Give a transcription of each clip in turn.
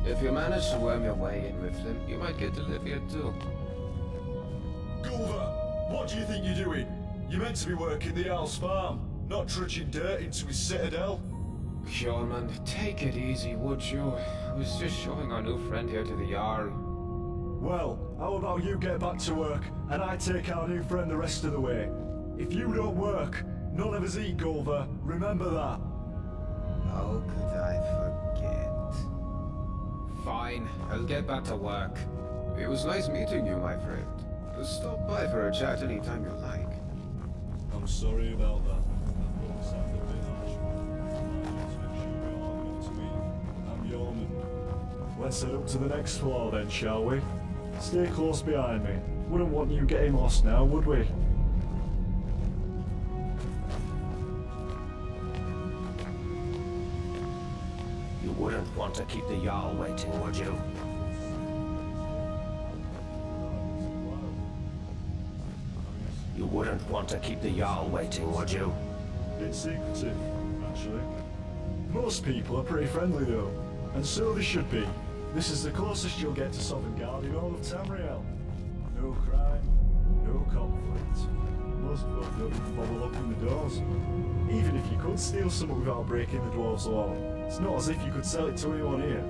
If you manage to worm your way in with them, you might get to live here too. Gulver, what do you think you're doing? You're meant to be working the Owl's farm, not trudging dirt into his citadel. Kjolman, take it easy, would you? I was just showing our new friend here to the Jarl. Well, how about you get back to work, and I take our new friend the rest of the way? If you don't work, none of us eat, Gulver. Remember that. How could I forget? Fine, I'll get back to work. It was nice meeting you, my friend. Stop by for a chat anytime you like. I'm sorry about that. That probably sounded a bit harsh. Just make sure we all have enough to eat. I'm yawning. Let's head up to the next floor then, shall we? Stay close behind me. Wouldn't want you getting lost now, would we? You wouldn't want to keep the Jarl waiting, would you? You wouldn't want to keep the Jarl waiting, would you? Bit secretive, actually. Most people are pretty friendly though, and so they should be. This is the closest you'll get to Sovngarde in all of Tamriel. No crime, no conflict. Most folk don't even bother locking the doors. Even if you could steal something without breaking the dwarves' law, it's not as if you could sell it to anyone here.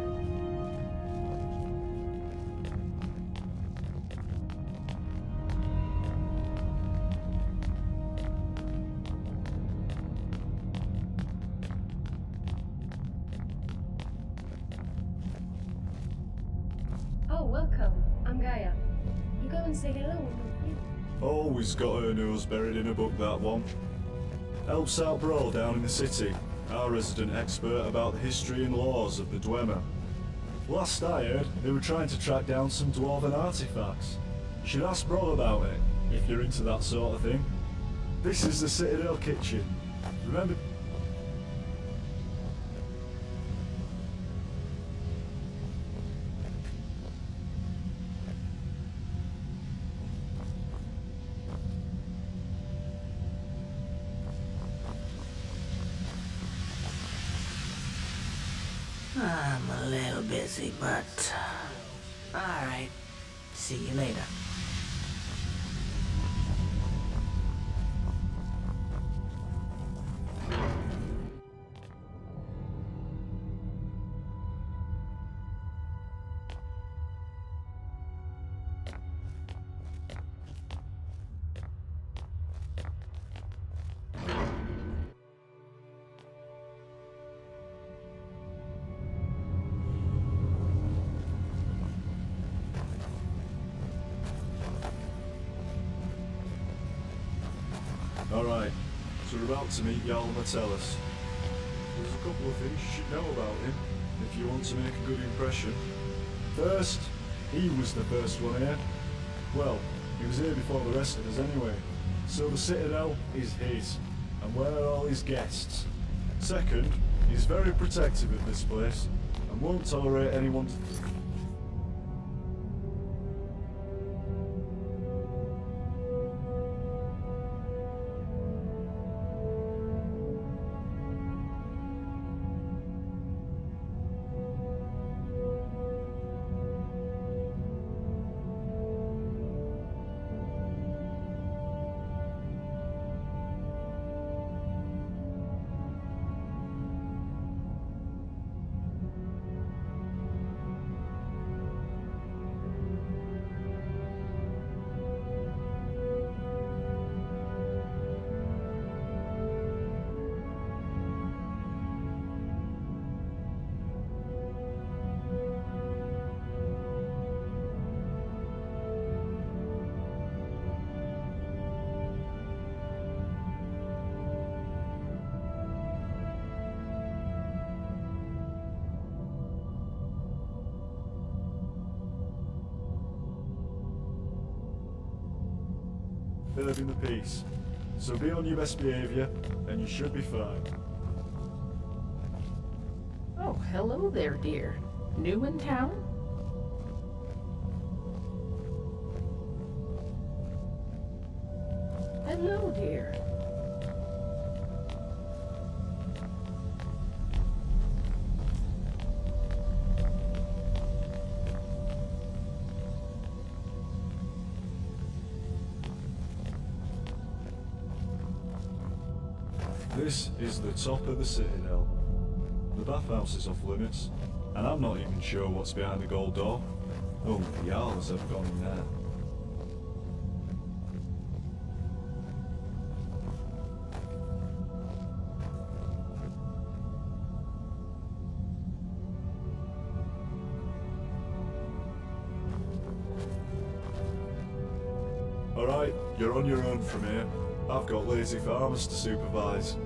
Oh, welcome. I'm Gaia. You go and say hello when you're free. Always got her nose buried in a book, that one. Helps out Brawl down in the city, our resident expert about the history and laws of the Dwemer. Last I heard, they were trying to track down some dwarven artifacts. You should ask Brawl about it, if you're into that sort of thing. This is the Citadel kitchen. Remember... I'm a little busy, but... Alright. See you later. Alright, so we're about to meet Jarl Metellus. There's a couple of things you should know about him, if you want to make a good impression. First, he was the first one here. Well, he was here before the rest of us anyway. So the Citadel is his, and we're all his guests. Second, he's very protective of this place, and won't tolerate anyone to... Disturbing the peace. So be on your best behaviour, and you should be fine. Oh, hello there, dear. New in town? Hello, dear. This is the top of the citadel. The bathhouse is off limits, and I'm not even sure what's behind the gold door. Only the Jarl has ever gone in there. Alright, you're on your own from here. I've got lazy farmers to supervise.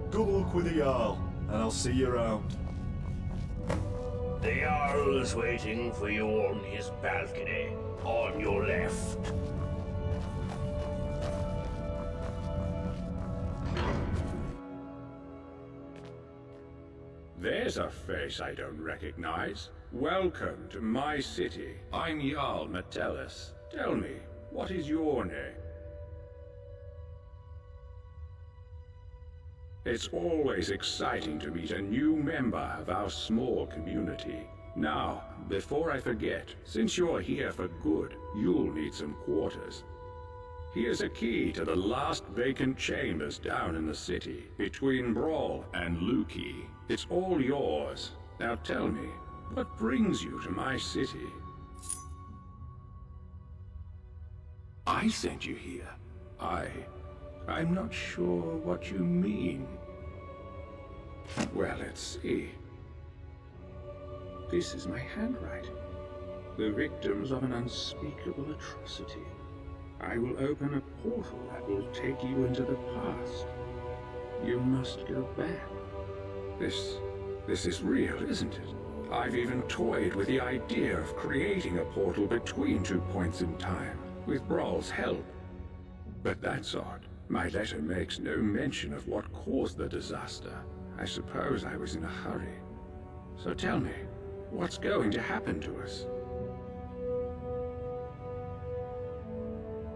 Good luck with the Jarl, and I'll see you around. The Jarl is waiting for you on his balcony, on your left. There's a face I don't recognize. Welcome to my city. I'm Jarl Metellus. Tell me, what is your name? It's always exciting to meet a new member of our small community. Now, before I forget, since you're here for good, you'll need some quarters. Here's a key to the last vacant chambers down in the city, between Brawl and Lukey. It's all yours. Now tell me, what brings you to my city? I sent you here. I'm not sure what you mean. Well, let's see. This is my handwriting. The victims of an unspeakable atrocity. I will open a portal that will take you into the past. You must go back. This is real, isn't it? I've even toyed with the idea of creating a portal between 2 points in time, with Brawl's help. But that's odd. My letter makes no mention of what caused the disaster. I suppose I was in a hurry. So tell me, what's going to happen to us?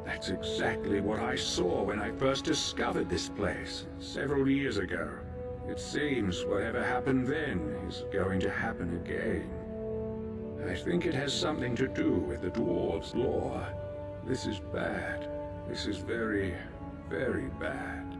That's exactly what I saw when I first discovered this place, several years ago. It seems whatever happened then is going to happen again. I think it has something to do with the dwarves' lore. This is bad. This is very, very bad.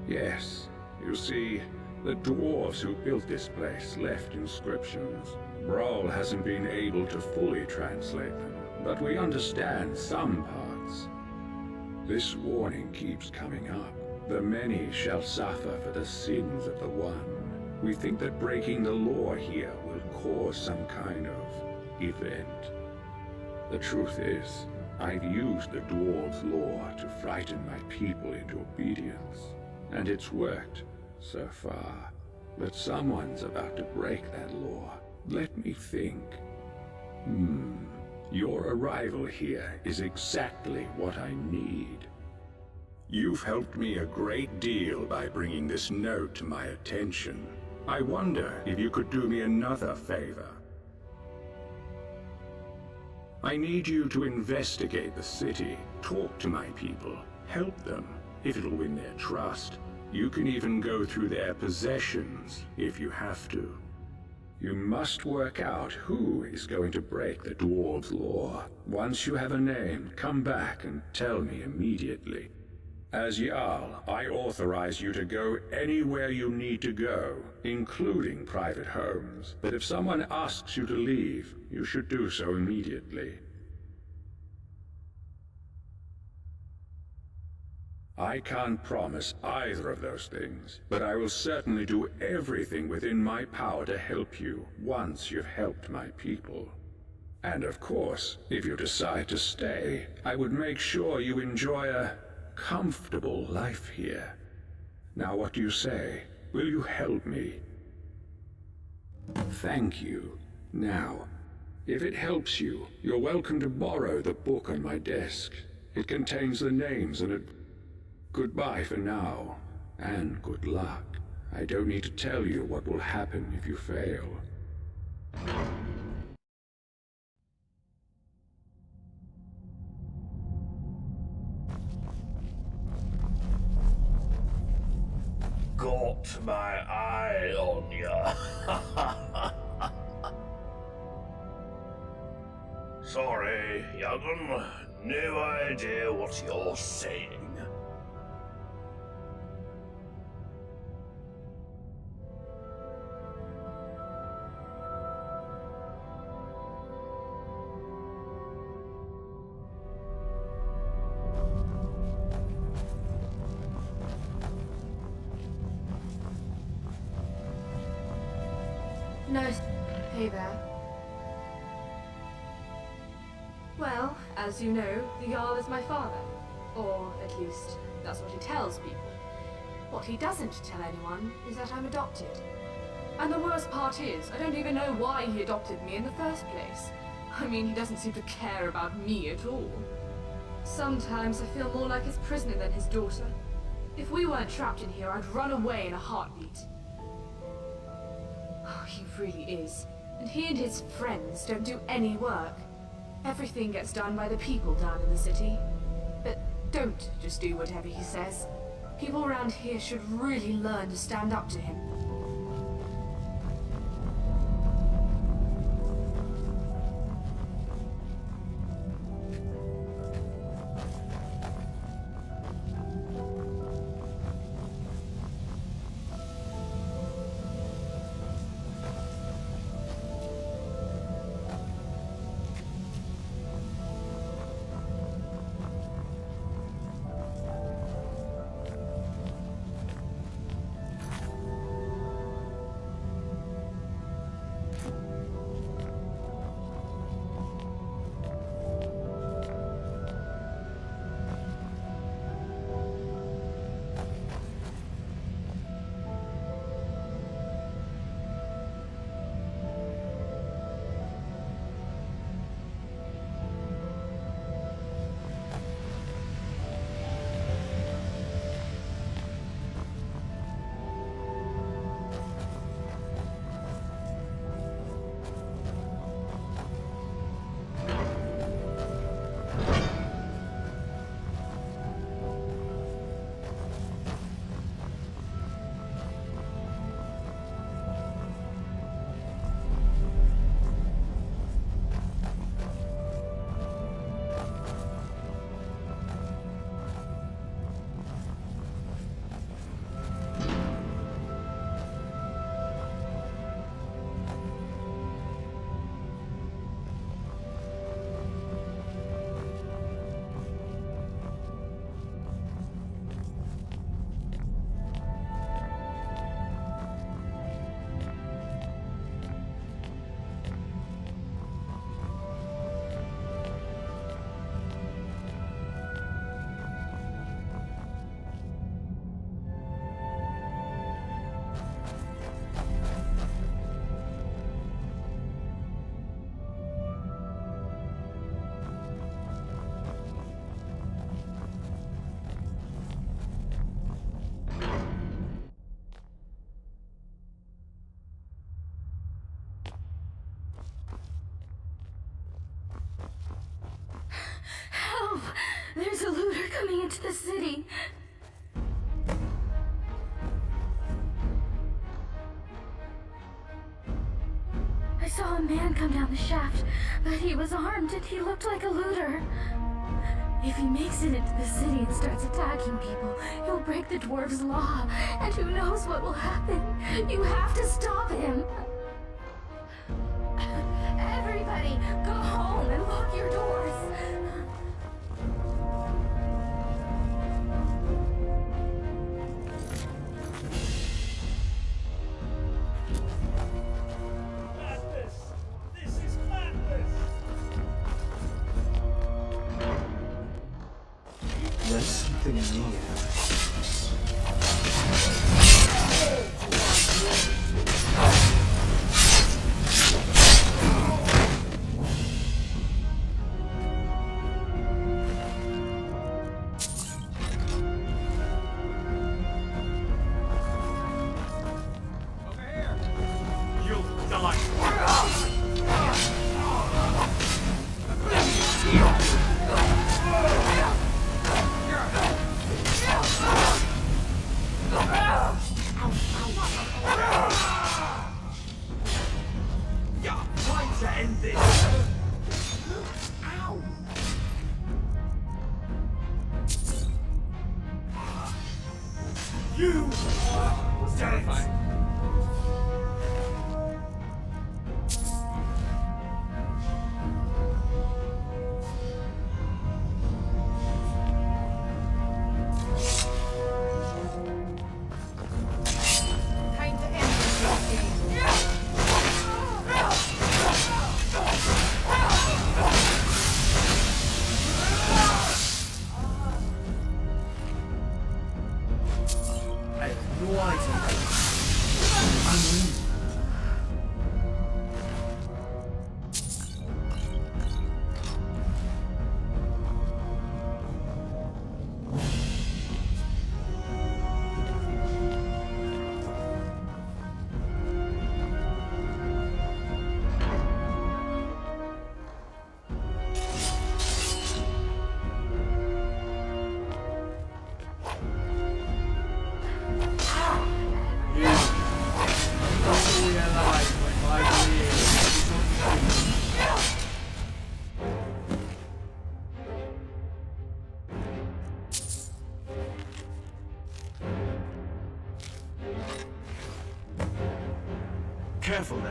Yes, you see, the dwarves who built this place left inscriptions. Brawl hasn't been able to fully translate them, but we understand some parts. This warning keeps coming up. The many shall suffer for the sins of the one. We think that breaking the law here will cause some kind of event. The truth is, I've used the dwarves' law to frighten my people into obedience, and it's worked so far. But someone's about to break that law. Let me think. Your arrival here is exactly what I need. You've helped me a great deal by bringing this note to my attention. I wonder if you could do me another favor. I need you to investigate the city, talk to my people, help them, if it'll win their trust. You can even go through their possessions, if you have to. You must work out who is going to break the dwarves' law. Once you have a name, come back and tell me immediately. As Jarl, I authorize you to go anywhere you need to go, including private homes. But if someone asks you to leave, you should do so immediately. I can't promise either of those things, but I will certainly do everything within my power to help you once you've helped my people. And of course, if you decide to stay, I would make sure you enjoy a comfortable life here. Now what do you say? Will you help me? Thank you. Now, if it helps you, you're welcome to borrow the book on my desk. It contains the names and goodbye for now, and good luck. I don't need to tell you what will happen if you fail. Got my eye on ya. Sorry, young'un. No idea what you're saying. No, hey there. Well, as you know, the Jarl is my father. Or, at least, that's what he tells people. What he doesn't tell anyone is that I'm adopted. And the worst part is, I don't even know why he adopted me in the first place. I mean, he doesn't seem to care about me at all. Sometimes I feel more like his prisoner than his daughter. If we weren't trapped in here, I'd run away in a heartbeat. Oh, he really is. And he and his friends don't do any work. Everything gets done by the people down in the city. But don't just do whatever he says. People around here should really learn to stand up to him. There's a looter coming into the city. I saw a man come down the shaft, but he was armed and he looked like a looter. If he makes it into the city and starts attacking people, he'll break the dwarves' law, and who knows what will happen. You have to stop him. Everybody, go home and lock your doors. There's something near.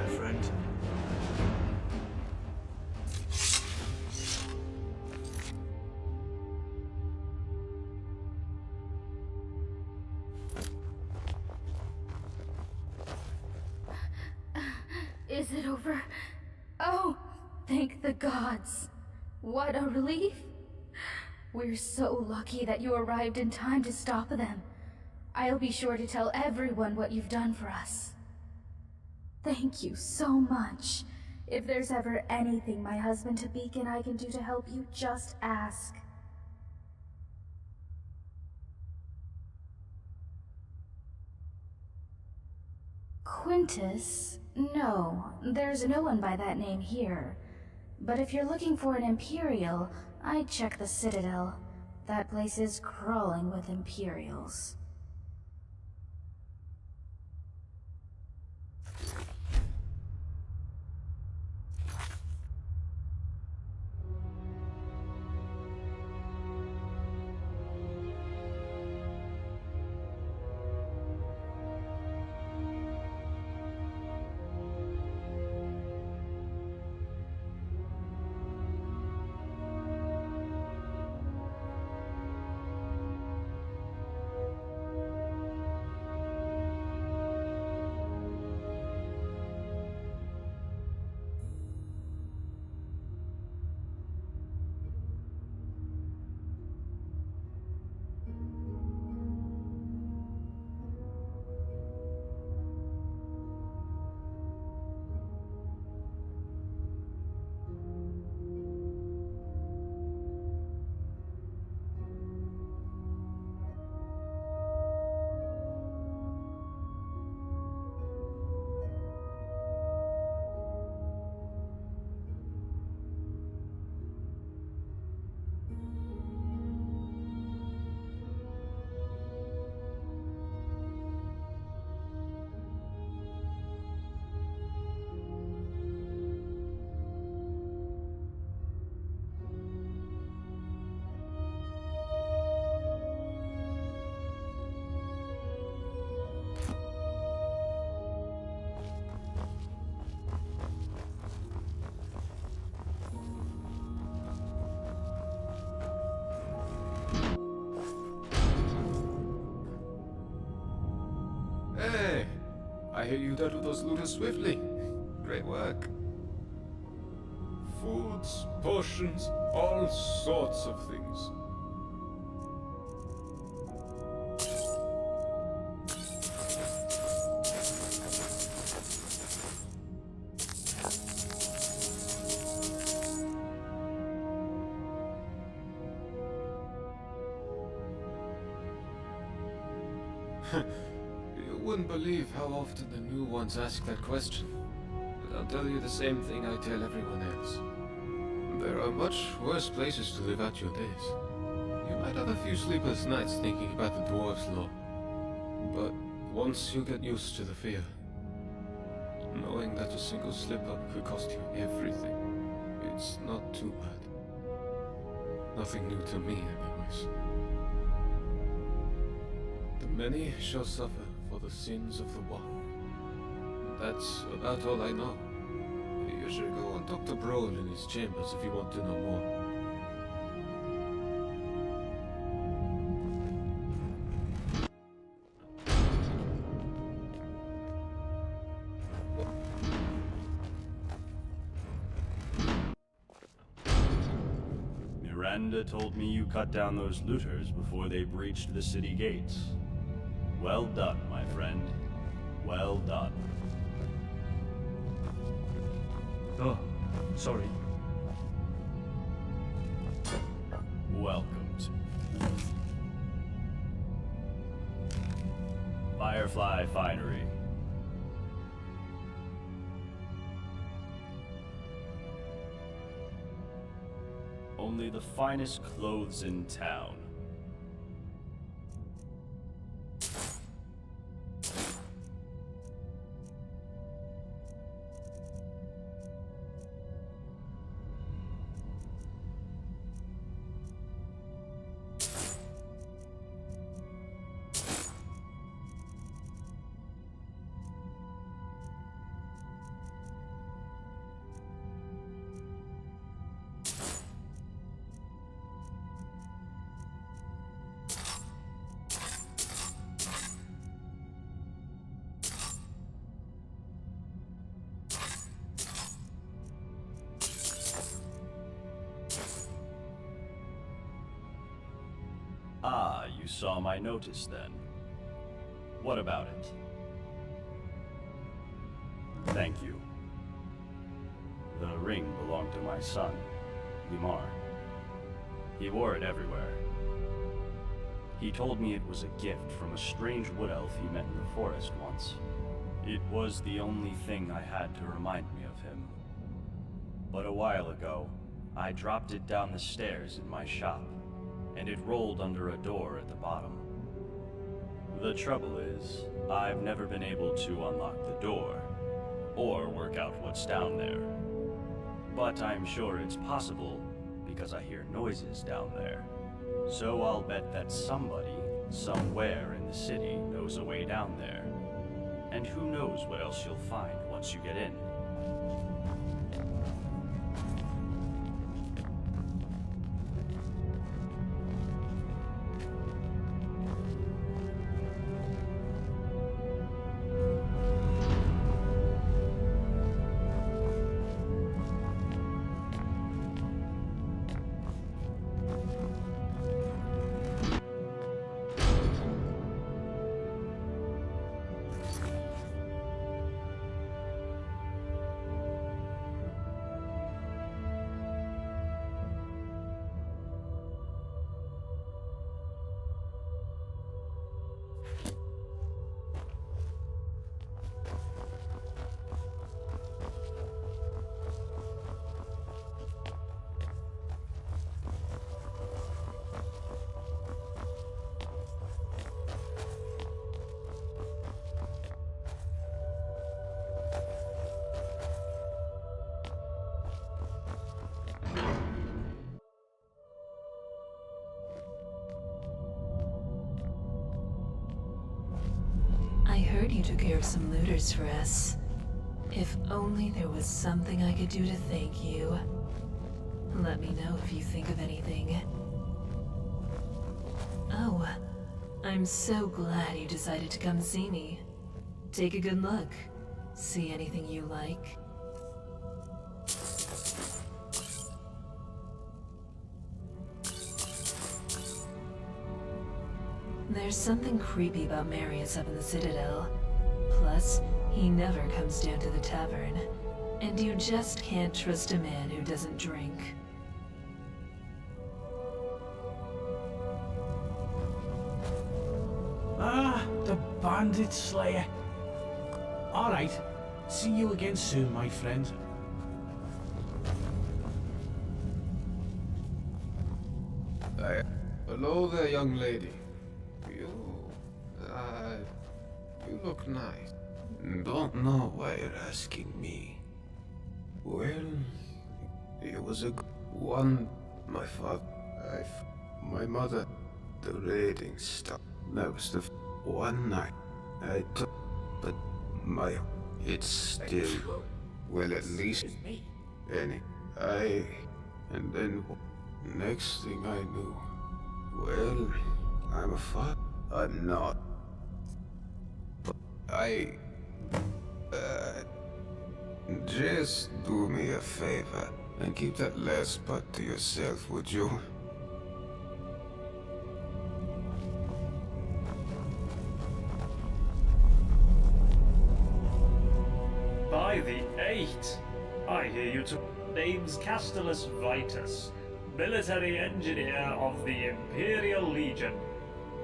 my friend. Is it over? Oh, thank the gods. What a relief. We're so lucky that you arrived in time to stop them. I'll be sure to tell everyone what you've done for us. Thank you so much. If there's ever anything my husband Tabik and I can do to help you, just ask. Quintus? No, there's no one by that name here. But if you're looking for an Imperial, I'd check the Citadel. That place is crawling with Imperials. Hey! I hear you dealt with those looters swiftly. Great work. Foods, potions, all sorts of things. You wouldn't believe how often the new ones ask that question. But I'll tell you the same thing I tell everyone else. There are much worse places to live out your days. You might have a few sleepless nights thinking about the dwarves' law. But once you get used to the fear, knowing that a single slip-up could cost you everything, it's not too bad. Nothing new to me, anyways. The many shall suffer for the sins of the one. That's about all I know. You should go and talk to Brohl in his chambers if you want to know more. Miranda told me you cut down those looters before they breached the city gates. Well done, my friend. Well done. Oh, sorry. Welcome to Firefly Finery. Only the finest clothes in town. saw my notice then. What about it? Thank you. The ring belonged to my son, Limar. He wore it everywhere. He told me it was a gift from a strange wood elf he met in the forest once. It was the only thing I had to remind me of him. But a while ago, I dropped it down the stairs in my shop, and it rolled under a door at the bottom. The trouble is, I've never been able to unlock the door, or work out what's down there. But I'm sure it's possible, because I hear noises down there. So I'll bet that somebody, somewhere in the city, knows a way down there. And who knows what else you'll find once you get in. I heard you took care of some looters for us. If only there was something I could do to thank you. Let me know if you think of anything. Oh, I'm so glad you decided to come see me. Take a good look. See anything you like? There's something creepy about Marius up in the Citadel. Plus, he never comes down to the tavern. And you just can't trust a man who doesn't drink. Ah, the Bandit Slayer. Alright, see you again soon, my friend. Hello there, young lady. You look nice. Don't know why you're asking me. Well, it was a one. My father, my mother, the raiding stuff. That was the one night I took, but it's still, well, at least, and then next thing I knew, well, I'm a father. I'm not. But just do me a favor and keep that last part to yourself, would you? By the eight! I hear you took name's Castellus Vitus, military engineer of the Imperial Legion.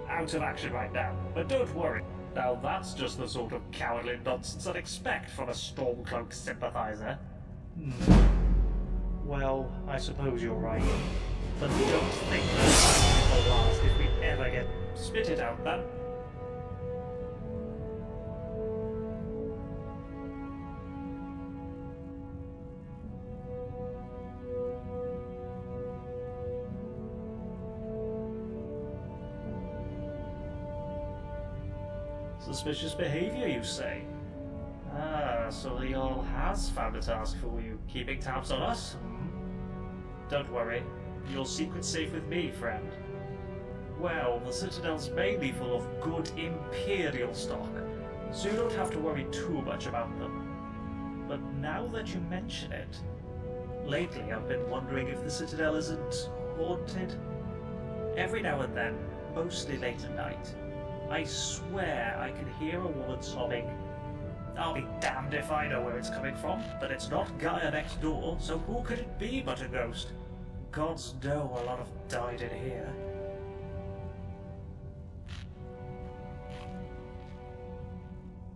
Out of action right now, but don't worry. Now that's just the sort of cowardly nonsense I'd expect from a Stormcloak sympathizer. Well, I suppose you're right. But don't think that will last if we ever get... Spit it out, then. Suspicious behavior, you say? Ah, so the Earl has found a task for you, keeping tabs on us? Don't worry, your secret's safe with me, friend. Well, the Citadel's mainly full of good Imperial stock, so you don't have to worry too much about them. But now that you mention it, lately I've been wondering if the Citadel isn't haunted. Every now and then, mostly late at night. I swear I can hear a woman sobbing. I'll be damned if I know where it's coming from, but it's not Gaia next door, so who could it be but a ghost? Gods know a lot have died in here.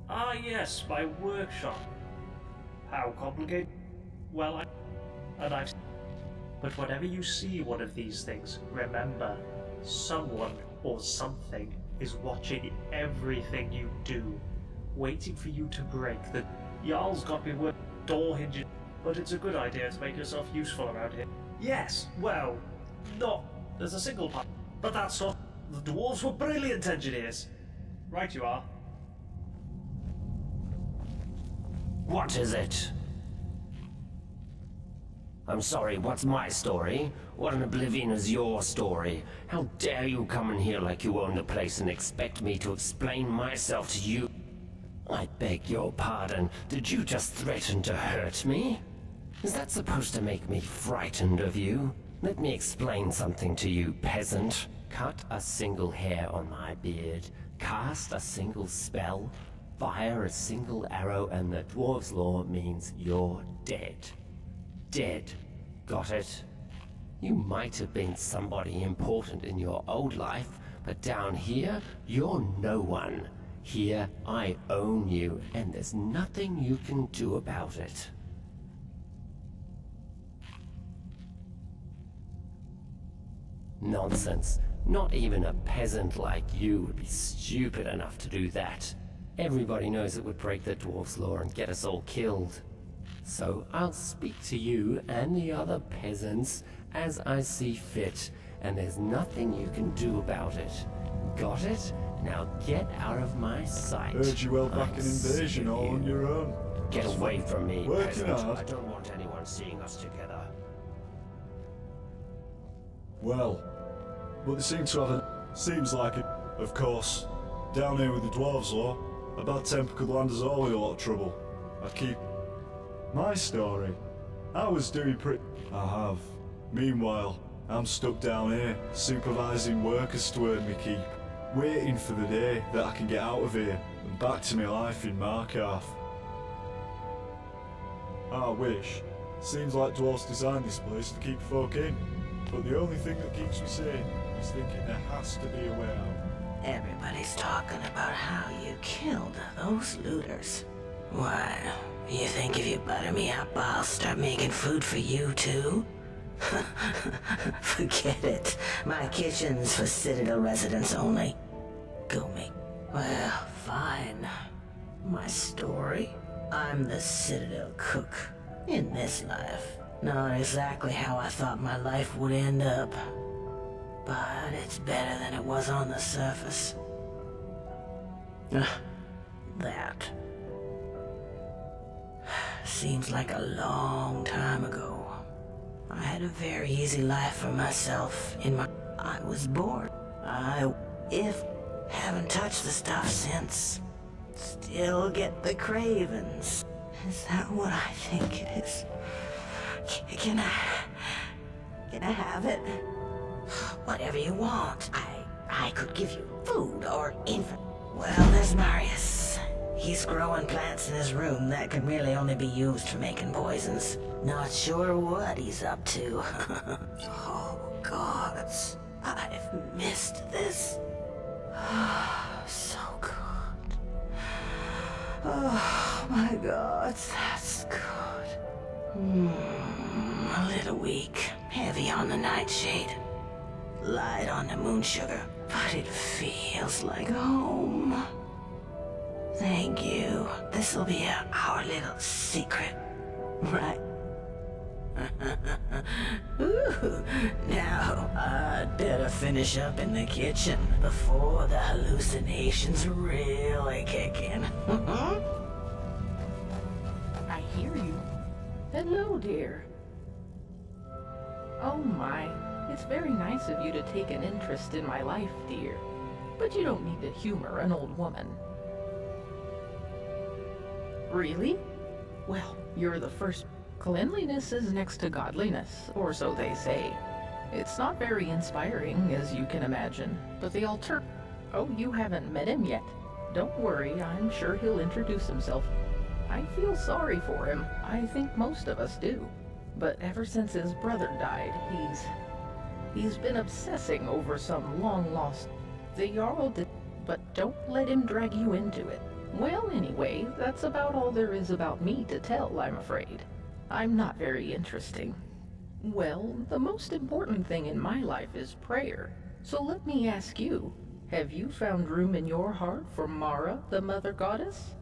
Ah yes, my workshop. How complicated? Well, But whenever you see one of these things, remember, someone or something is watching everything you do, waiting for you to break the... Jarl's got me work door hinges, but it's a good idea to make yourself useful around here. Yes, well, not as a single part, but that's not... The dwarves were brilliant engineers. Right you are. What is it? I'm sorry, what's my story? What in oblivion is your story? How dare you come in here like you own the place and expect me to explain myself to you? I beg your pardon, did you just threaten to hurt me? Is that supposed to make me frightened of you? Let me explain something to you, peasant. Cut a single hair on my beard, cast a single spell, fire a single arrow, and the dwarves' law means you're dead. Dead. Got it? You might have been somebody important in your old life, but down here, you're no one. Here, I own you, and there's nothing you can do about it. Nonsense. Not even a peasant like you would be stupid enough to do that. Everybody knows it would break the dwarves' law and get us all killed. So I'll speak to you and the other peasants as I see fit, and there's nothing you can do about it. Got it? Now get out of my sight. Heard you held back an invasion all on your own. Get away from me, Working peasant. hard. I don't want anyone seeing us together. Well, but they seem to have a... Seems like it. Of course, down here with the dwarves' law, a bad temper could land us all in a lot of trouble. I keep... My story? I was doing pretty... I have. Meanwhile, I'm stuck down here, supervising workers to earn me keep, waiting for the day that I can get out of here and back to my life in Markarth. I wish. Seems like dwarves designed this place to keep folk in, but the only thing that keeps me sane is thinking there has to be a way out. Everybody's talking about how you killed those looters. Why, you think if you butter me up, I'll start making food for you too? Forget it. My kitchen's for Citadel residents only. Go make... Well, fine. My story? I'm the Citadel cook. In this life. Not exactly how I thought my life would end up. But it's better than it was on the surface. That. Seems like a long time ago. I had a very easy life for myself in my... I was bored. Haven't touched the stuff since. Still get the cravings. Is that what I think it is? Can I have it? Whatever you want. I could give you food or infant. Well, there's Marius. He's growing plants in his room that can really only be used for making poisons. Not sure what he's up to. Oh, gods. I've missed this. So good. Oh, my God, that's good. A little weak, heavy on the nightshade, light on the moon sugar, but it feels like home. Thank you. This'll be our little secret, right? Ooh, now, I'd better finish up in the kitchen before the hallucinations really kick in. I hear you. Hello, dear. Oh my, it's very nice of you to take an interest in my life, dear. But you don't need to humor an old woman. Really? Well, you're the first. Cleanliness is next to godliness, or so they say. It's not very inspiring, as you can imagine, but the Oh, you haven't met him yet. Don't worry, I'm sure he'll introduce himself. I feel sorry for him. I think most of us do. But ever since his brother died, he's been obsessing over some long-lost... The Jarl did... But don't let him drag you into it. Well, anyway, that's about all there is about me to tell, I'm afraid. I'm not very interesting. Well, the most important thing in my life is prayer. So let me ask you, have you found room in your heart for Mara, the Mother Goddess?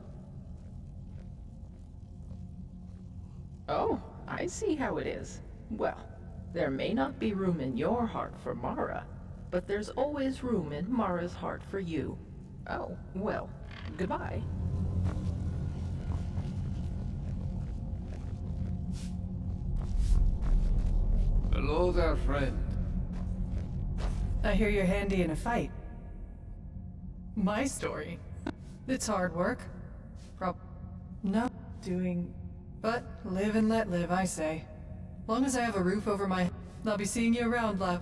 Oh, I see how it is. Well, there may not be room in your heart for Mara, but there's always room in Mara's heart for you. Oh, well, goodbye. Hello there, friend. I hear you're handy in a fight. My story? It's hard work. No, doing... But live and let live, I say. Long as I have a roof over my head, I'll be seeing you around, love.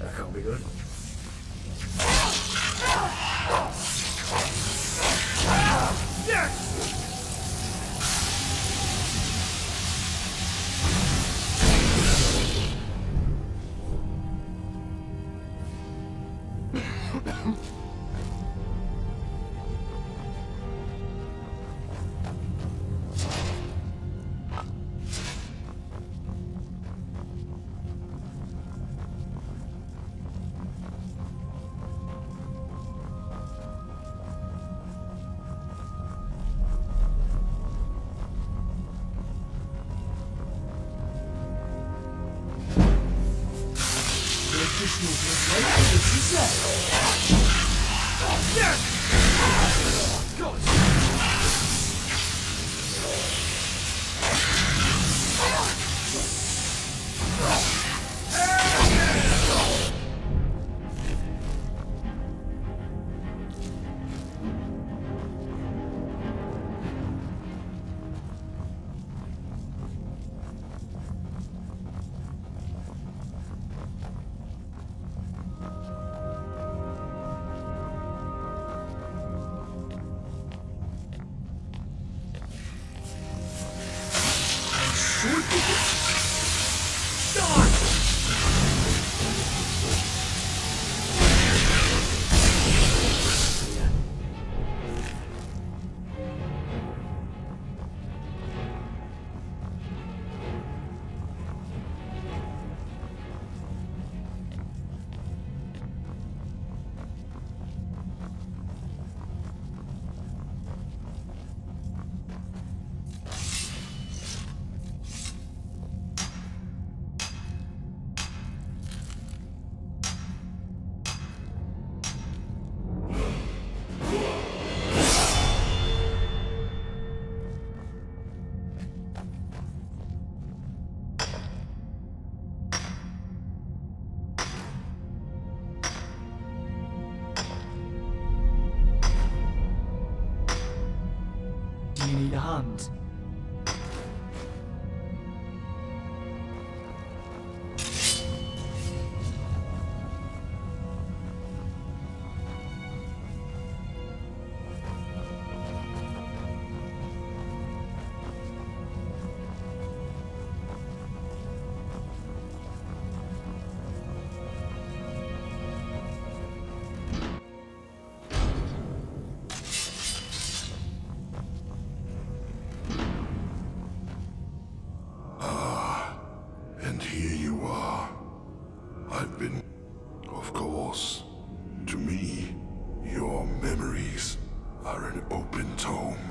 That can't be good. You need a hand. are an open tome.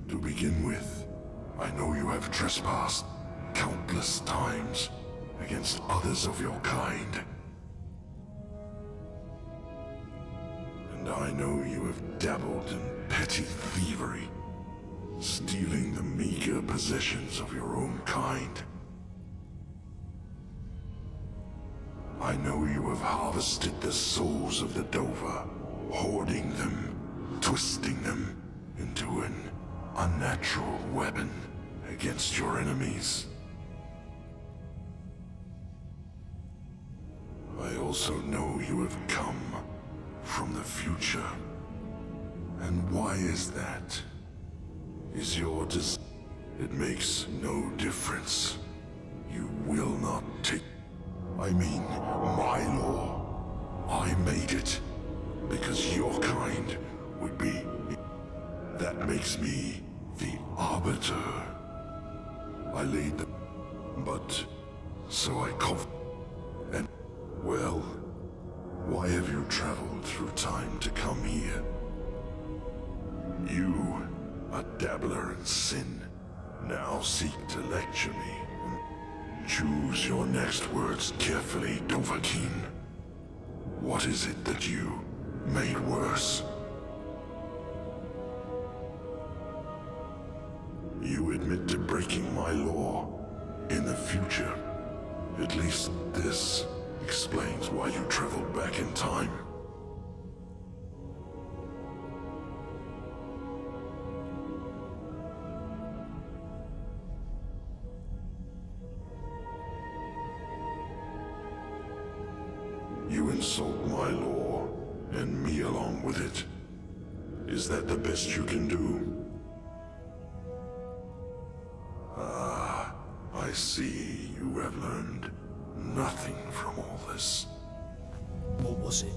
To begin with, I know you have trespassed countless times against others of your kind. And I know you have dabbled in petty thievery, stealing the meager possessions of your own kind. I know you have harvested the souls of the Dover, hoarding them, twisting them into an unnatural weapon against your enemies. I also know you have come from the future. And why is that? Is your It makes no difference. You will not take... I mean, my law. I made it because your kind would be... That makes me the arbiter. I laid the... But... So I And... Well... Why have you traveled through time to come here? You, a dabbler in sin, now seek to lecture me. Choose your next words carefully, Dovahkiin. What is it that you made worse? You admit to breaking my law in the future. At least this explains why you traveled back in time. You insult my law, and me along with it. Is that the best you can do? Ah, I see you have learned nothing from all this. What was it?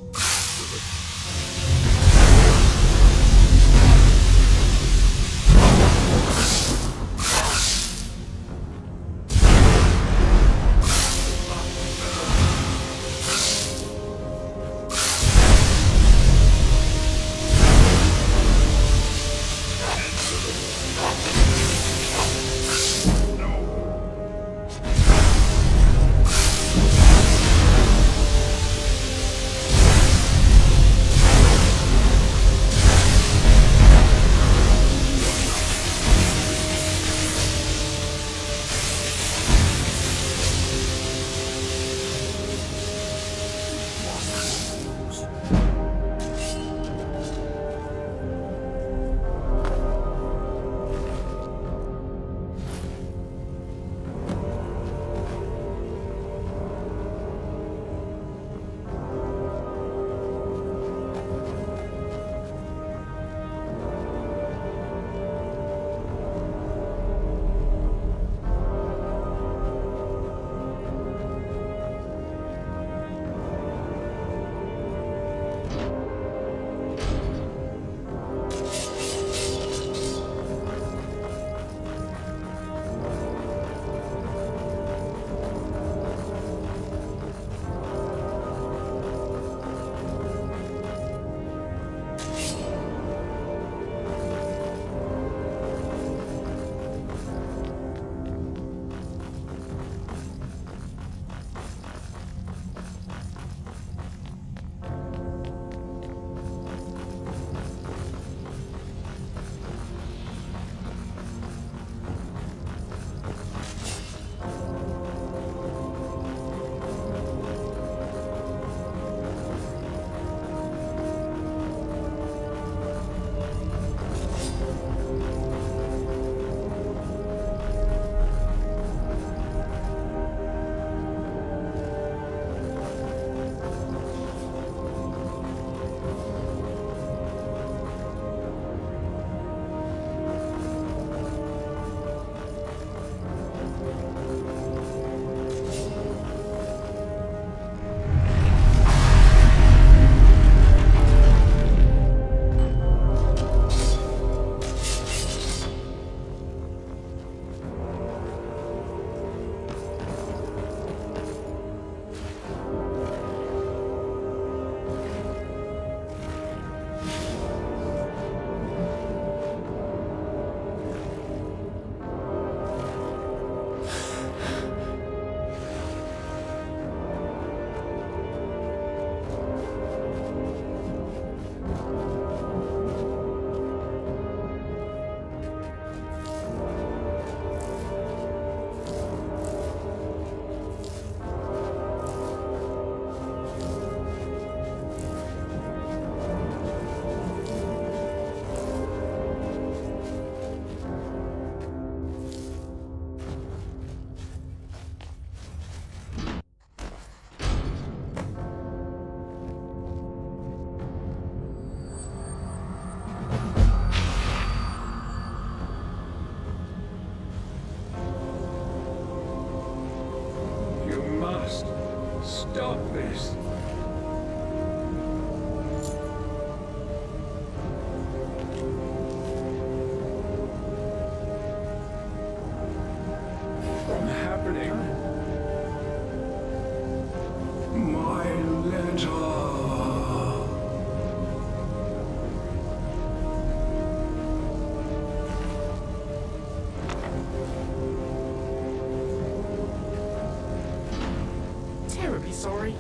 sorry?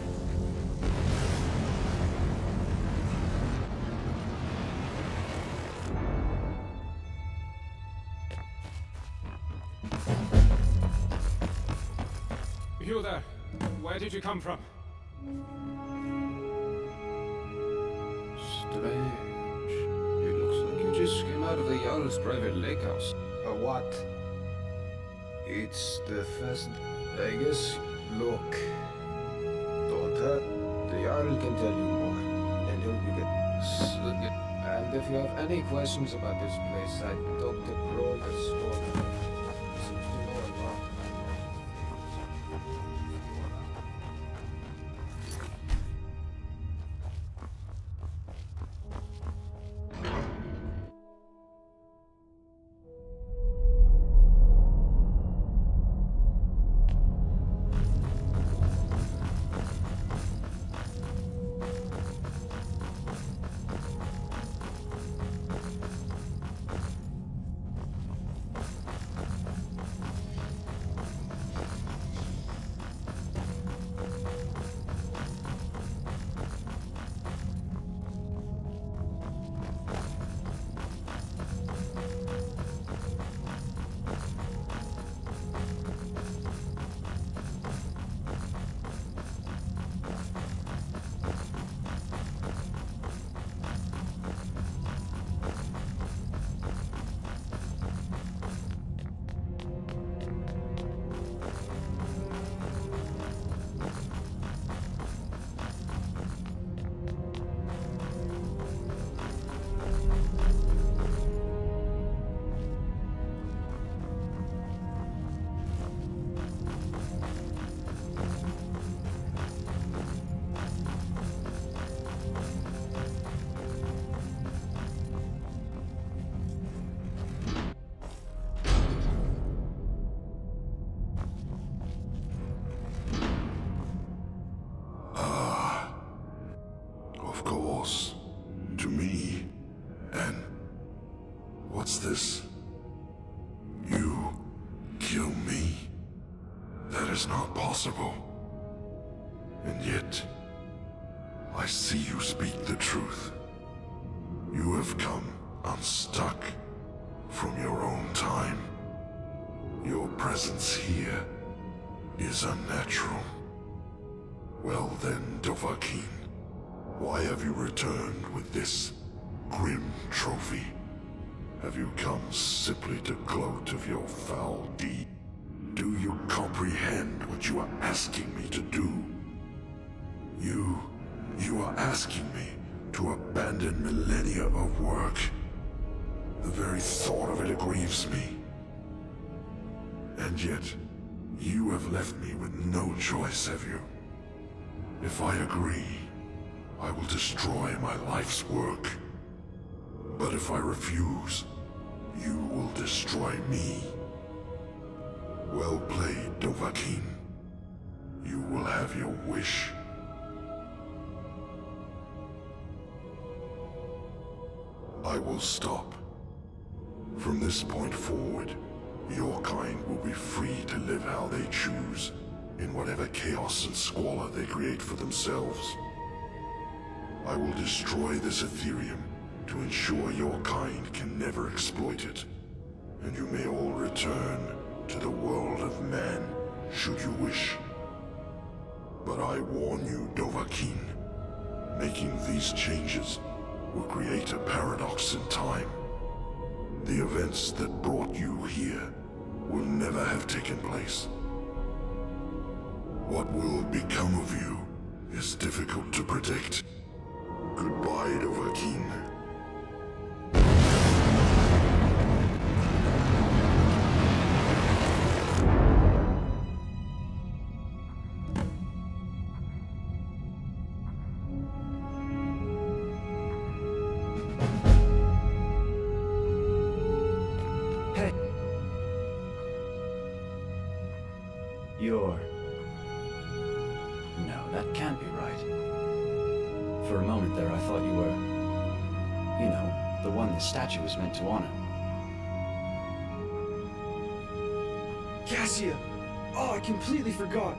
You there. Where did you come from? Strange. It looks like you just came out of the Jarl's private lake house. A what? It's the first... I guess... Look. Don't hurt. The Jarl can tell you more. And he'll be good. And if you have any questions about this place, I Dr. Kroger's store. Seems to know a lot. Of course. To me. And... what's this? You kill me? That is not possible. And yet, I see you speak the truth. You have come unstuck from your own time. Your presence here is unnatural. Well then, Dovahkiin, why have you returned with this grim trophy? Have you come simply to gloat of your foul deed? Do you comprehend what you are asking me to do? You are asking me to abandon millennia of work. The very thought of it grieves me. And yet, you have left me with no choice, have you? If I agree, I will destroy my life's work. But if I refuse, you will destroy me. Well played, Dovahkiin. You will have your wish. I will stop. From this point forward, your kind will be free to live how they choose, in whatever chaos and squalor they create for themselves. I will destroy this Ethereum to ensure your kind can never exploit it, and you may all return to the world of man, should you wish. But I warn you, Dovahkiin, making these changes will create a paradox in time. The events that brought you here will never have taken place. What will become of you is difficult to predict. Goodbye, Dovahkiin. You're... No, that can't be right. For a moment there, I thought you were... you know, the one the statue was meant to honor. Cassia! Oh, I completely forgot.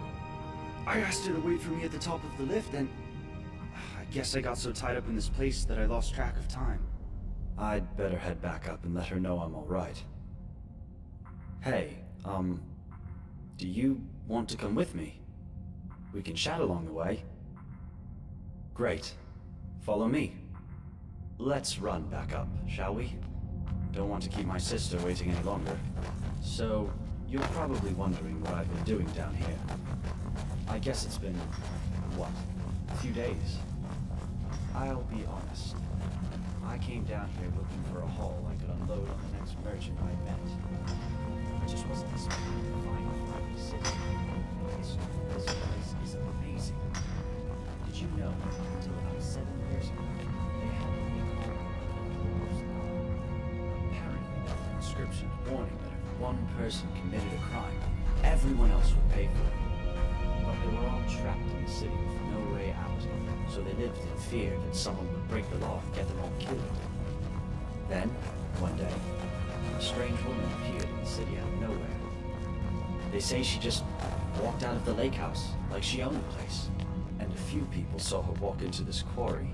I asked her to wait for me at the top of the lift, and I guess I got so tied up in this place that I lost track of time. I'd better head back up and let her know I'm alright. Hey, do you want to come with me? We can chat along the way. Great. Follow me. Let's run back up, shall we? Don't want to keep my sister waiting any longer. So, you're probably wondering what I've been doing down here. I guess it's been, what, a few days? I'll be honest. I came down here looking for a haul I could unload on the next merchant I met. I just wasn't expecting to find a city. This place is amazing. Did you know, until about 7 years ago, they had a big hole in the dwarves' law? Apparently there were inscriptions warning that if one person committed a crime, everyone else would pay for it. But they were all trapped in the city with no way out, so they lived in fear that someone would break the law and get them all killed. Then, one day, a strange woman appeared in the city out of nowhere. They say she just walked out of the lake house, like she owned the place. And a few people saw her walk into this quarry,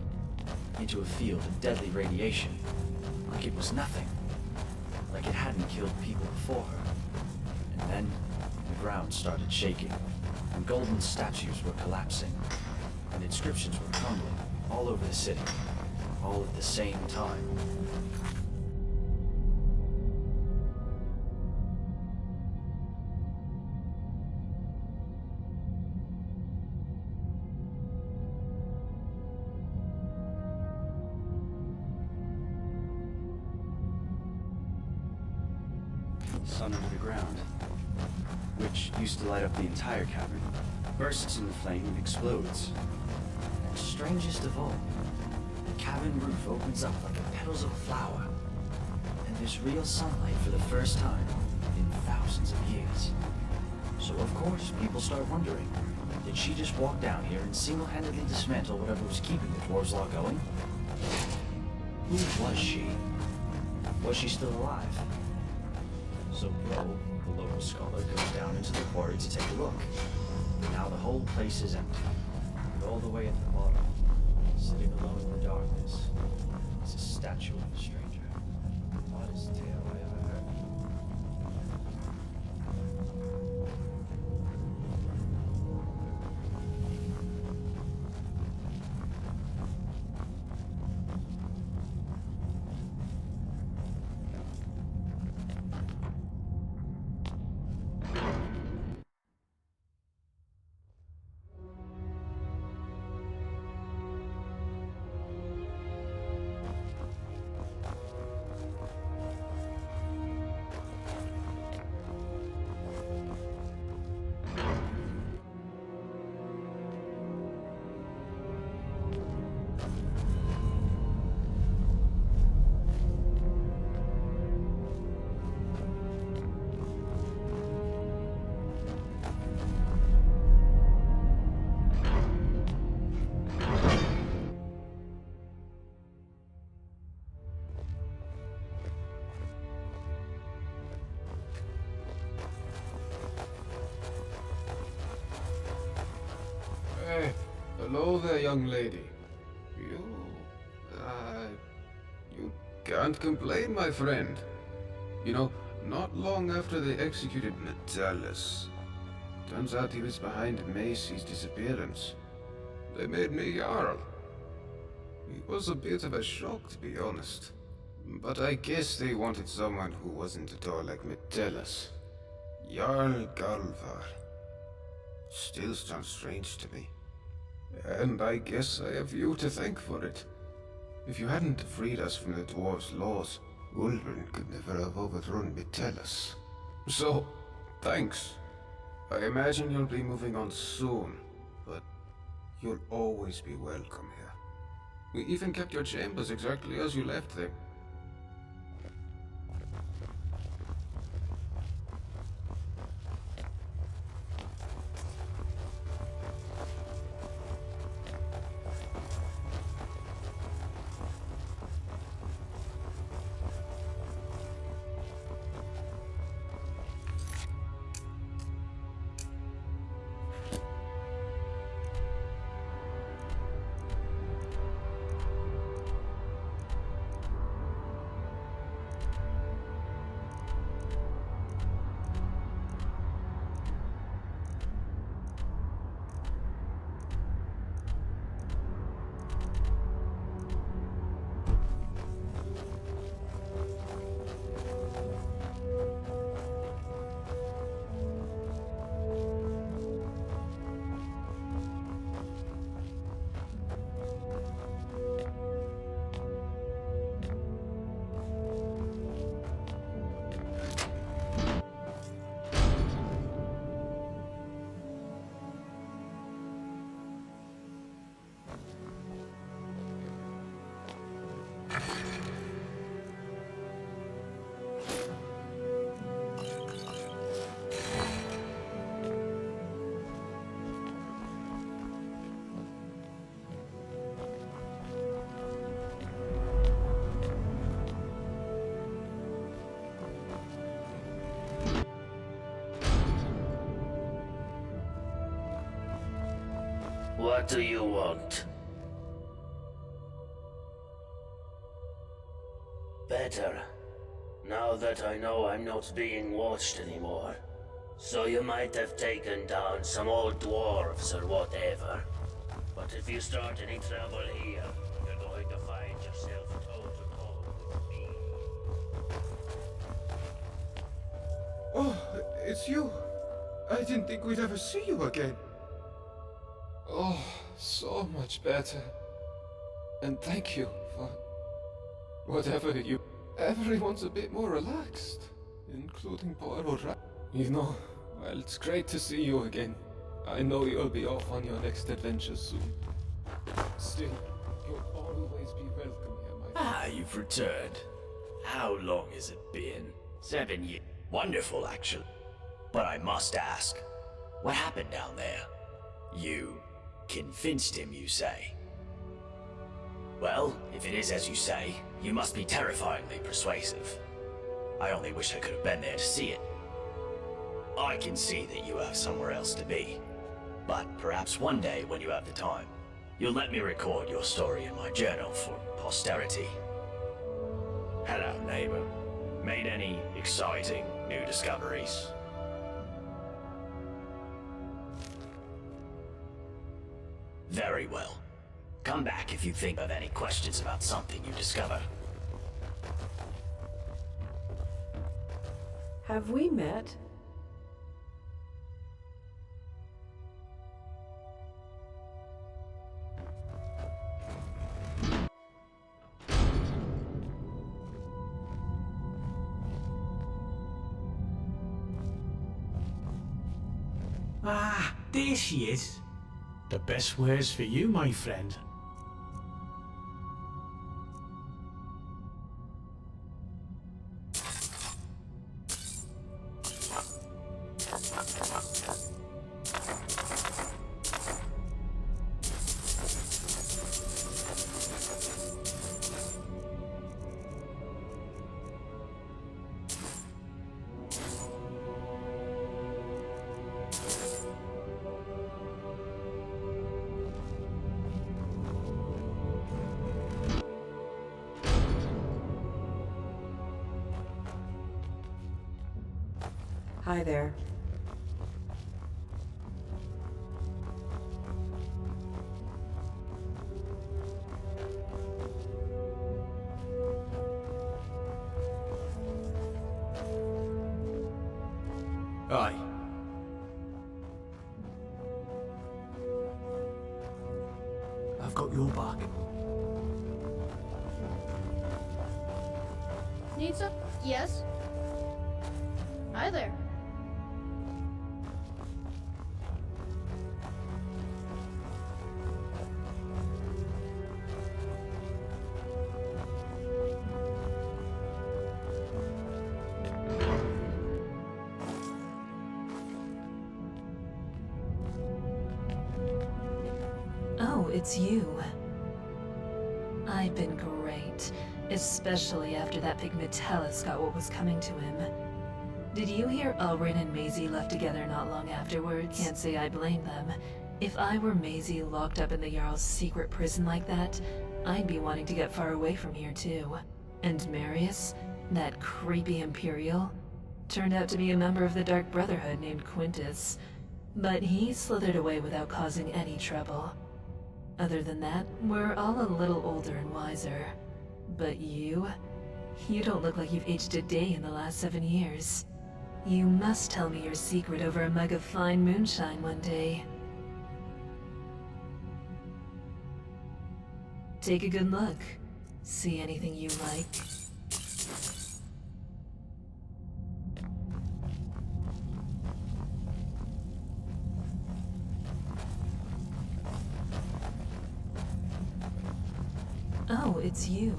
into a field of deadly radiation, like it was nothing. Like it hadn't killed people before her. And then, the ground started shaking, and golden statues were collapsing, and inscriptions were crumbling all over the city, all at the same time. Sun under the ground, which used to light up the entire cavern, bursts into flame and explodes. And strangest of all, the cavern roof opens up like the petals of a flower, and there's real sunlight for the first time in thousands of years. So of course, people start wondering, did she just walk down here and single-handedly dismantle whatever was keeping the dwarves' law going? Who was she? Was she still alive? So Bro, the local scholar, goes down into the quarry to take a look. Now the whole place is empty. And all the way at the bottom, sitting alone in the darkness, is a statue of a stranger. Oddest tale I ever heard. Hey, hello there, young lady. You can't complain, my friend. You know, not long after they executed Metellus, turns out he was behind Macy's disappearance. They made me Jarl. It was a bit of a shock, to be honest. But I guess they wanted someone who wasn't at all like Metellus. Jarl Galvar. Still sounds strange to me. And I guess I have you to thank for it. If you hadn't freed us from the dwarves' laws, Ulvern could never have overthrown Metellus. So, thanks. I imagine you'll be moving on soon, but you'll always be welcome here. We even kept your chambers exactly as you left them. What do you want? Better. Now that I know I'm not being watched anymore. So you might have taken down some old dwarves or whatever. But if you start any trouble here, you're going to find yourself toe to toe with me. Oh, it's you. I didn't think we'd ever see you again. Oh, so much better. And thank you for whatever you... Everyone's a bit more relaxed, including poor old Ra. You know, well, it's great to see you again. I know you'll be off on your next adventure soon. Still, you'll always be welcome here, my friend. Ah, you've returned. How long has it been? 7 years. Wonderful, actually. But I must ask, what happened down there? You convinced him, you say? Well, if it is as you say, you must be terrifyingly persuasive. I only wish I could have been there to see it. I can see that you have somewhere else to be. But perhaps one day, when you have the time, you'll let me record your story in my journal for posterity. Hello, neighbor. Made any exciting new discoveries? Very well. Come back if you think of any questions about something you discover. Have we met? Ah, there she is. The best words for you, my friend. Hi there. Aye. I've got your back. Need some? Yes. Hi there. Oh, it's you. I've been great, especially after that pig Metellus got what was coming to him. Did you hear Ulrin and Maisie left together not long afterwards? Can't say I blame them. If I were Maisie locked up in the Jarl's secret prison like that, I'd be wanting to get far away from here too. And Marius, that creepy Imperial, turned out to be a member of the Dark Brotherhood named Quintus. But he slithered away without causing any trouble. Other than that, we're all a little older and wiser. But you don't look like you've aged a day in the last 7 years. You must tell me your secret over a mug of fine moonshine one day. Take a good look. See anything you like? Oh, it's you.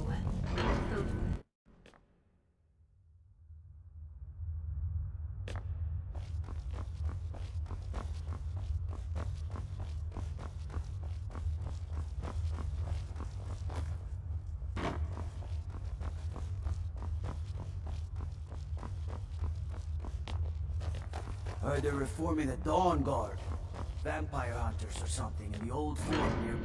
Heard they're reforming the Dawn Guard. vampire hunters or something in the old fort near...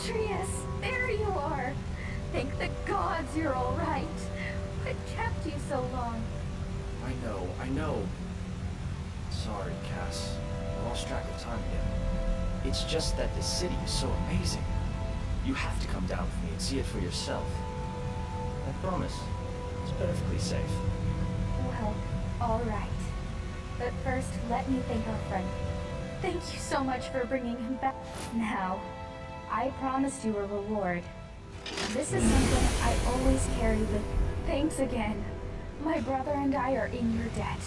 Atreus, there you are. Thank the gods you're all right. What kept you so long? I know. Sorry, Cass. I lost track of time again. It's just that this city is so amazing. You have to come down with me and see it for yourself. I promise. It's perfectly safe. Well, all right. But first, let me thank our friend. Thank you so much for bringing him back. Now, I promised you a reward. This is something I always carry with... Thanks again. My brother and I are in your debt.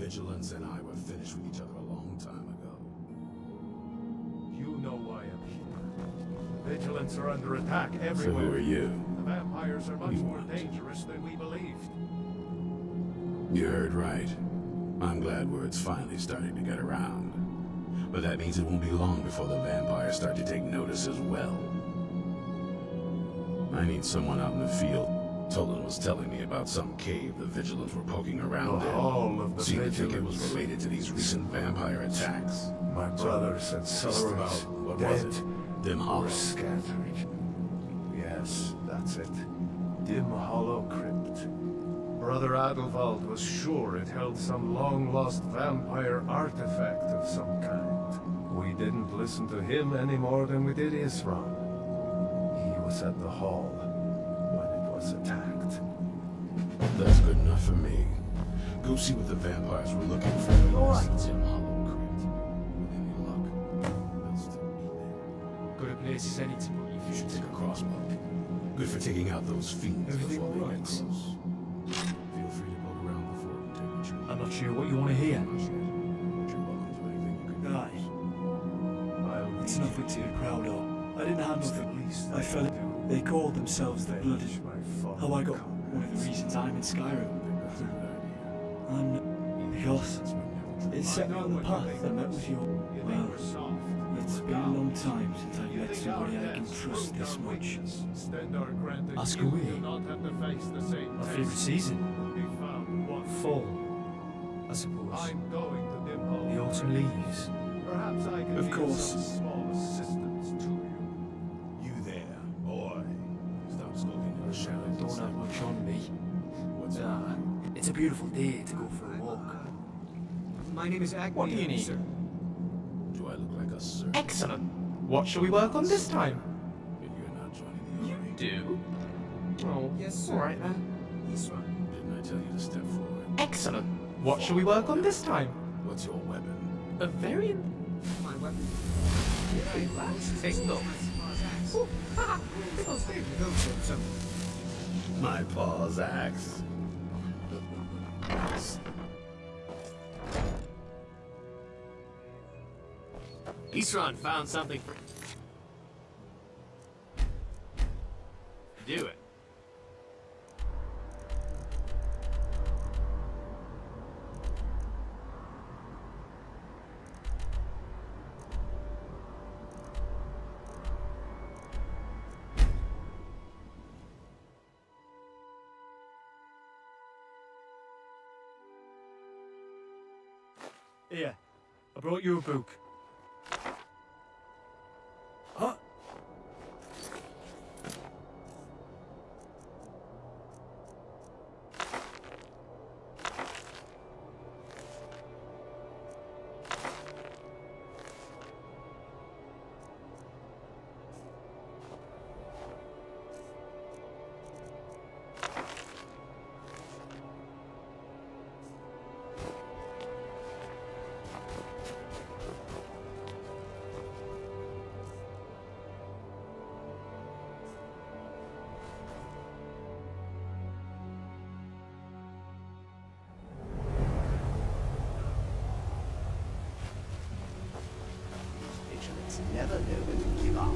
Vigilance and I were finished with each other a long time ago. You know why I'm here. The Vigilance are under attack everywhere. So who are you? The vampires are much more dangerous than we believed. You heard right. I'm glad word's finally starting to get around. But that means it won't be long before the vampires start to take notice as well. I need someone out in the field. Tolan was telling me about some cave the Vigilants were poking around in. Seemed to think it was related to these recent vampire attacks. My brothers and sisters about, what was it? Dim Hollow. were scattered. Yes, that's it. Dim Hollow Crypt. Brother Adelwald was sure it held some long-lost vampire artifact of some kind. We didn't listen to him any more than we did Isran. He was at the hall when it was attacked. That's good enough for me. Go see what the vampires were looking for. All right. Dim Hollow Crypt. With any luck, they'll still be there. Got a place is any to put you. You should take a crossbow. Good for taking out those fiends Everything before they all right? get close. Feel free to poke around the fort and take what you want. I'm not sure what you want to hear. But you're welcome to anything you can Aye. It's nothing to be proud of. I didn't have nothing. I fell. They called themselves the Blooded. How I got one of the reasons I'm in Skyrim. I'm because it set me on the path I met with you. Well, it's been a long time since I met somebody I can trust this much. Ask away. My favourite season? Fall, I suppose. The autumn leaves. Of course. You there, boy. Stop skulking in the shadows. Don't have much on me. It's a beautiful day to go for a walk. My name is Agni. What do you need? Sir. Do I look like a servant? Excellent. What shall we work on this time? You're not joining the army. Do? Oh, Yes, sir. all right then. Isran. Didn't I tell you to step forward? Excellent. What shall we work on this time? What's your weapon? A very... My weapon. Take look. Oh, ha! Little Steve. My pa's axe. Isran found something for... Do it. Here, I brought you a book. Huh? Vigilance never know when to give up.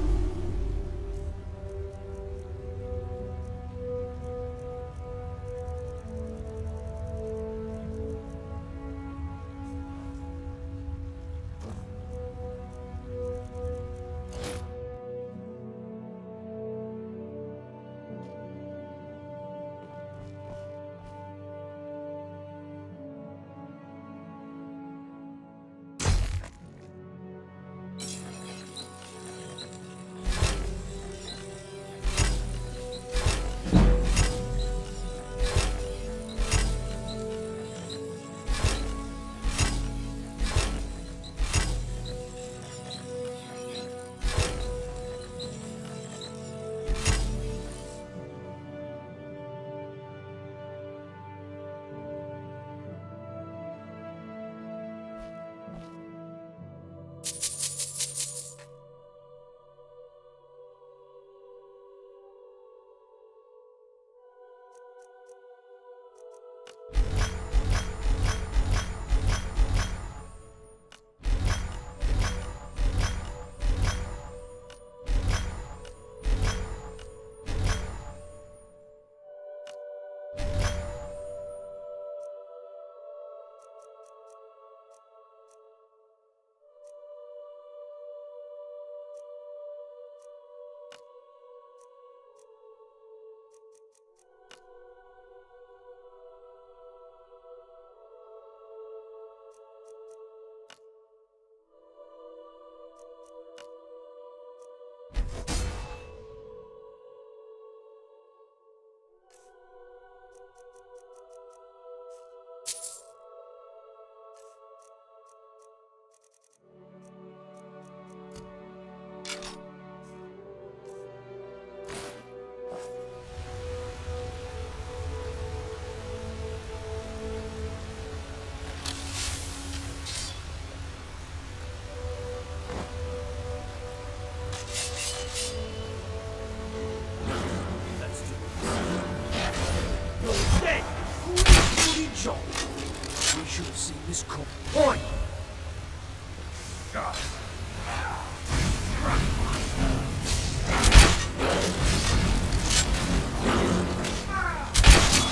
Point!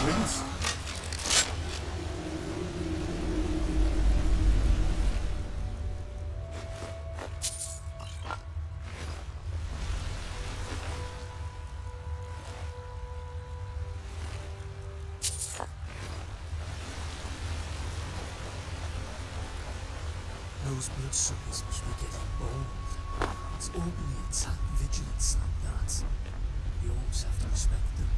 Wins. Those bloodsuckers must be getting bold. It's openly attack vigilance like that. You always have to respect them.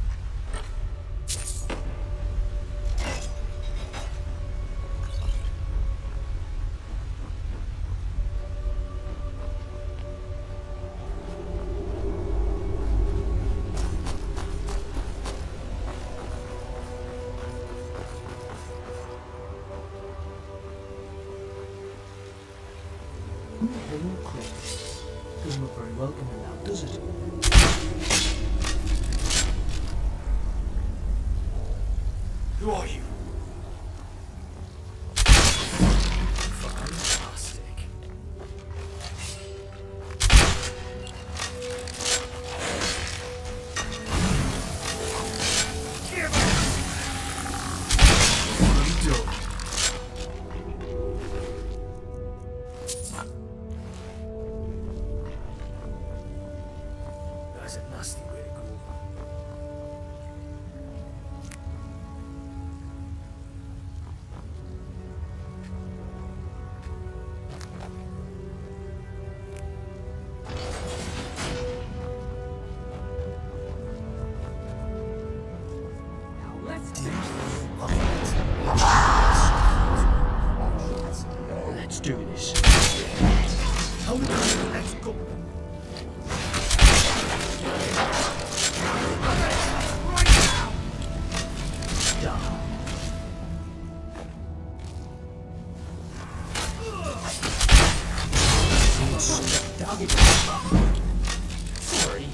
Hello, Chris. Doesn't look very welcoming now, does it? Who are you? Fantastic. What are you doing? That's a nasty way to go. Let's do this. Let's go. Sorry.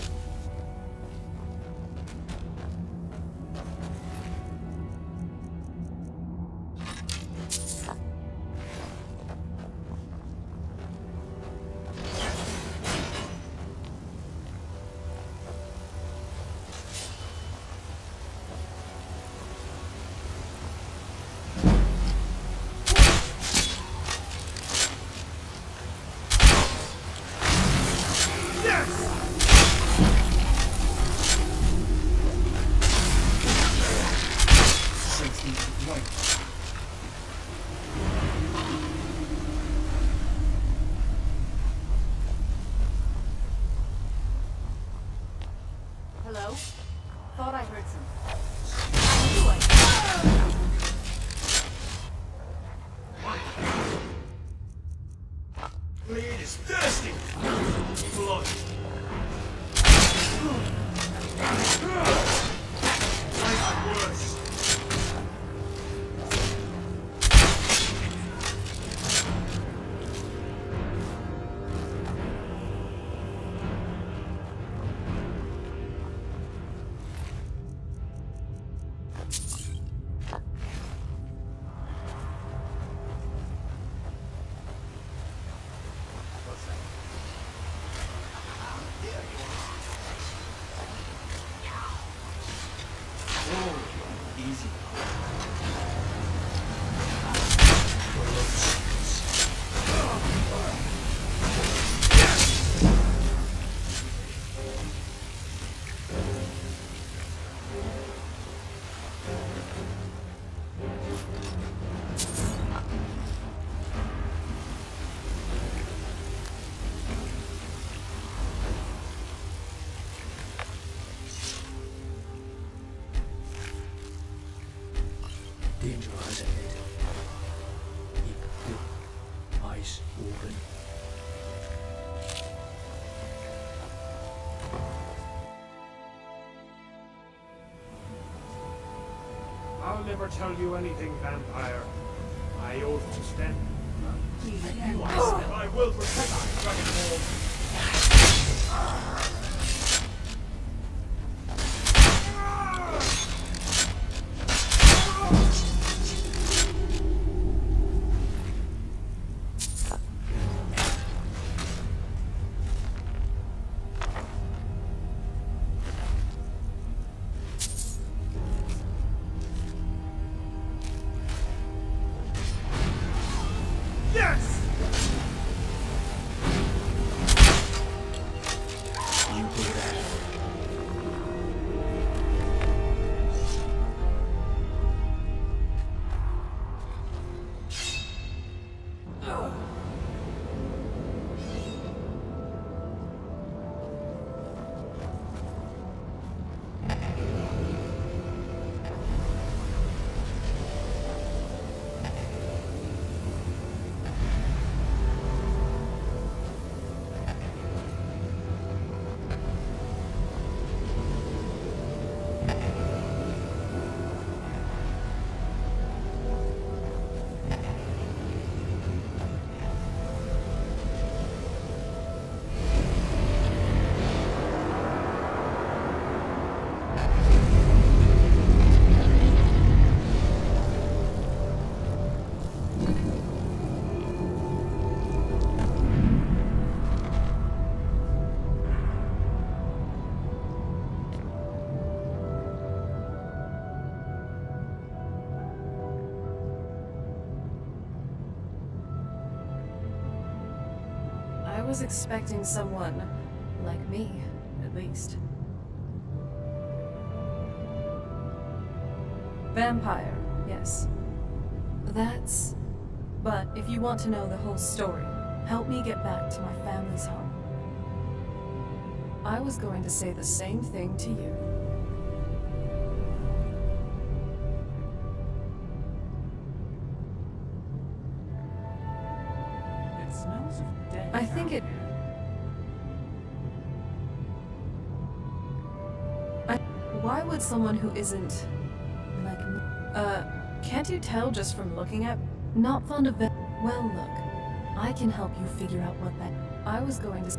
Hello? Thought I heard some. Bleed is thirsty. Blood. Life worse. Easy. Danger lies ahead. Keep your eyes open. I'll never tell you anything, vampire. I oath to stand. I will protect Dragonborn. was expecting someone like me, at least. Vampire, yes. That's... But if you want to know the whole story, help me get back to my family's home. I was going to say the same thing to you. It smells of death. I think it... Why would someone who isn't... like me... can't you tell just from looking at... Not fond of... Well, look. I can help you figure out what that... I was going to...